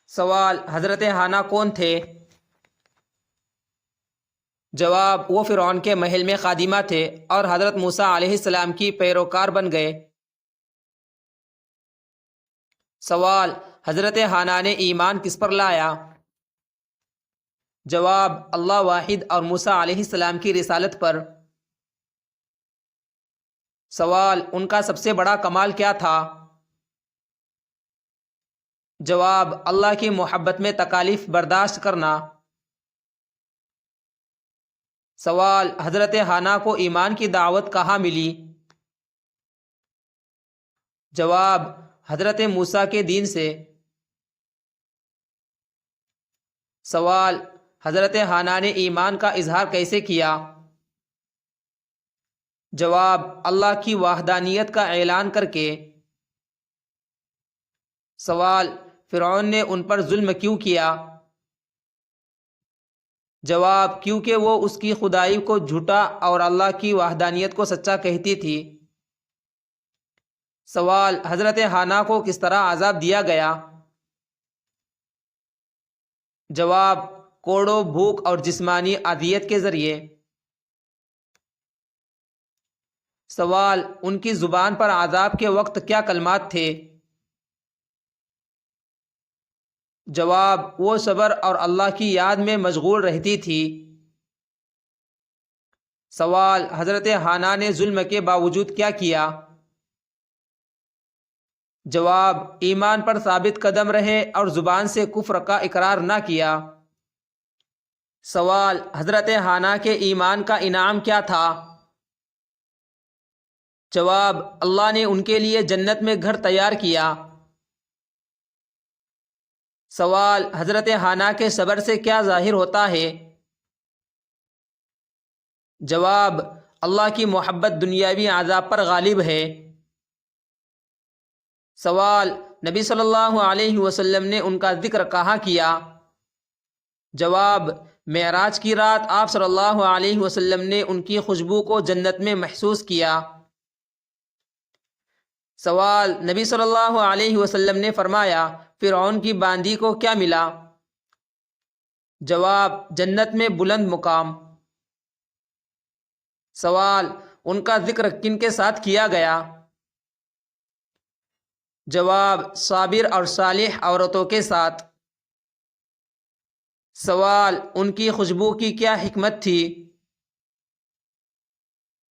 سوال: حضرت ہانا کون تھے؟ جواب: وہ فرعون کے محل میں خادمہ تھے اور حضرت موسیٰ علیہ السلام کی پیروکار بن گئے۔ سوال: حضرت ہانا نے ایمان کس پر لایا؟ جواب: اللہ واحد اور موسیٰ علیہ السلام کی رسالت پر۔ سوال: ان کا سب سے بڑا کمال کیا تھا؟ جواب: اللہ کی محبت میں تکالیف برداشت کرنا۔ سوال: حضرت ہانا کو ایمان کی دعوت کہاں ملی؟ جواب: حضرت موسیٰ کے دین سے۔ سوال: حضرت ہانا نے ایمان کا اظہار کیسے کیا؟ جواب: اللہ کی وحدانیت کا اعلان کر کے۔ سوال: فرعون نے ان پر ظلم کیوں کیا؟ جواب: کیونکہ وہ اس کی خدائی کو جھوٹا اور اللہ کی وحدانیت کو سچا کہتی تھی۔ سوال: حضرت ہانا کو کس طرح عذاب دیا گیا؟ جواب: کوڑوں، بھوک اور جسمانی اذیت کے ذریعے۔ سوال: ان کی زبان پر عذاب کے وقت کیا کلمات تھے؟ جواب: وہ صبر اور اللہ کی یاد میں مشغول رہتی تھی۔ سوال: حضرت ہانا نے ظلم کے باوجود کیا کیا؟ جواب: ایمان پر ثابت قدم رہے اور زبان سے کفر کا اقرار نہ کیا۔ سوال: حضرت ہانا کے ایمان کا انعام کیا تھا؟ جواب: اللہ نے ان کے لیے جنت میں گھر تیار کیا۔ سوال: حضرت ہانا کے صبر سے کیا ظاہر ہوتا ہے؟ جواب: اللہ کی محبت دنیاوی عذاب پر غالب ہے۔ سوال: نبی صلی اللہ علیہ وسلم نے ان کا ذکر کہاں کیا؟ جواب: معراج کی رات آپ صلی اللہ علیہ وسلم نے ان کی خوشبو کو جنت میں محسوس کیا۔ سوال: نبی صلی اللہ علیہ وسلم نے فرمایا فرعون کی باندی کو کیا ملا؟ جواب: جنت میں بلند مقام۔ سوال: ان کا ذکر کن کے ساتھ کیا گیا؟ جواب: صابر اور صالح عورتوں کے ساتھ۔ سوال: ان کی خوشبو کی کیا حکمت تھی؟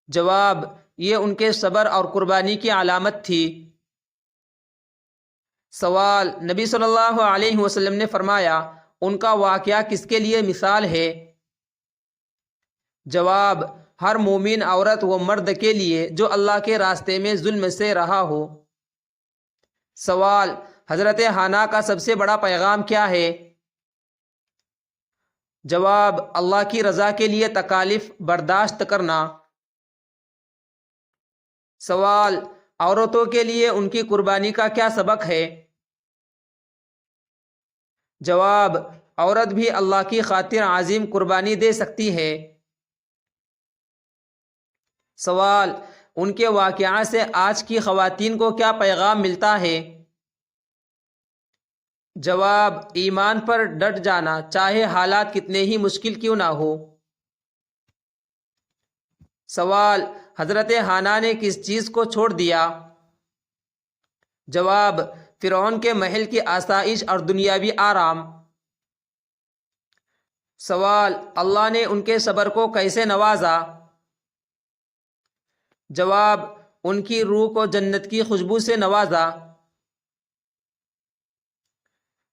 جواب: یہ ان کے صبر اور قربانی کی علامت تھی۔ سوال: نبی صلی اللہ علیہ وسلم نے فرمایا ان کا واقعہ کس کے لیے مثال ہے؟ جواب: ہر مومن عورت و مرد کے لیے جو اللہ کے راستے میں ظلم سے رہا ہو۔ سوال: حضرت ہانا کا سب سے بڑا پیغام کیا ہے؟ جواب: اللہ کی رضا کے لیے تکالیف برداشت کرنا۔ سوال: عورتوں کے لیے ان کی قربانی کا کیا سبق ہے؟ جواب: عورت بھی اللہ کی خاطر عظیم قربانی دے سکتی ہے۔ سوال: ان کے واقعات سے آج کی خواتین کو کیا پیغام ملتا ہے؟ جواب: ایمان پر ڈٹ جانا چاہے حالات کتنے ہی مشکل کیوں نہ ہو۔ سوال: حضرت ہانا نے کس چیز کو چھوڑ دیا؟ جواب: فرعون کے محل کی آسائش اور دنیاوی آرام۔ سوال: اللہ نے ان کے صبر کو کیسے نوازا؟ جواب: ان کی روح کو جنت کی خوشبو سے نوازا۔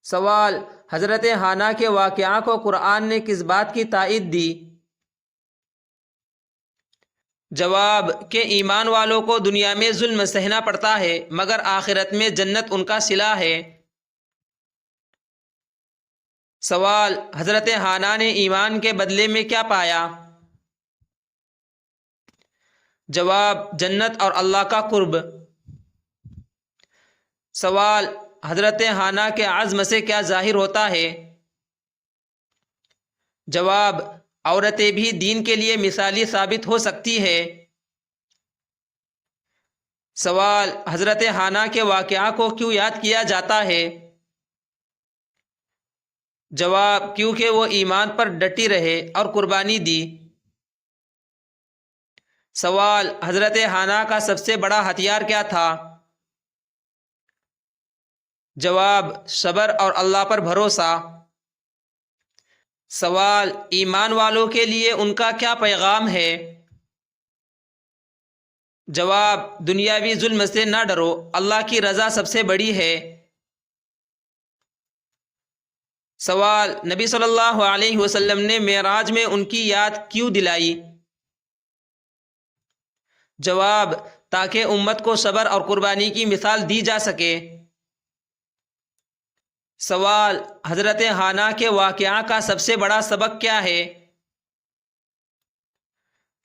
سوال: حضرت ہانا کے واقعہ کو قرآن نے کس بات کی تائید دی؟ جواب: کہ ایمان والوں کو دنیا میں ظلم سہنا پڑتا ہے مگر آخرت میں جنت ان کا صلہ ہے۔ سوال: حضرت ہانا نے ایمان کے بدلے میں کیا پایا؟ جواب: جنت اور اللہ کا قرب۔ سوال: حضرت ہانا کے عزم سے کیا ظاہر ہوتا ہے؟ جواب: عورتیں بھی دین کے لیے مثالی ثابت ہو سکتی ہے۔ سوال: حضرت ہانا کے واقعہ کو کیوں یاد کیا جاتا ہے؟ جواب: کیونکہ وہ ایمان پر ڈٹی رہے اور قربانی دی۔ سوال: حضرت حنا کا سب سے بڑا ہتھیار کیا تھا؟ جواب: صبر اور اللہ پر بھروسہ۔ سوال: ایمان والوں کے لیے ان کا کیا پیغام ہے؟ جواب: دنیاوی ظلم سے نہ ڈرو، اللہ کی رضا سب سے بڑی ہے۔ سوال: نبی صلی اللہ علیہ وسلم نے معراج میں ان کی یاد کیوں دلائی؟ جواب: تاکہ امت کو صبر اور قربانی کی مثال دی جا سکے۔ سوال: حضرت حنا کے واقعہ کا سب سے بڑا سبق کیا ہے؟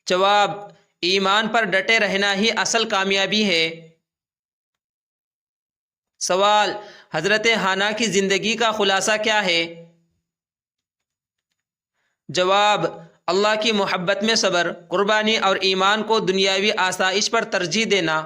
جواب: ایمان پر ڈٹے رہنا ہی اصل کامیابی ہے۔ سوال: حضرت حنا کی زندگی کا خلاصہ کیا ہے؟ جواب: اللہ کی محبت میں صبر، قربانی اور ایمان کو دنیاوی آسائش پر ترجیح دینا۔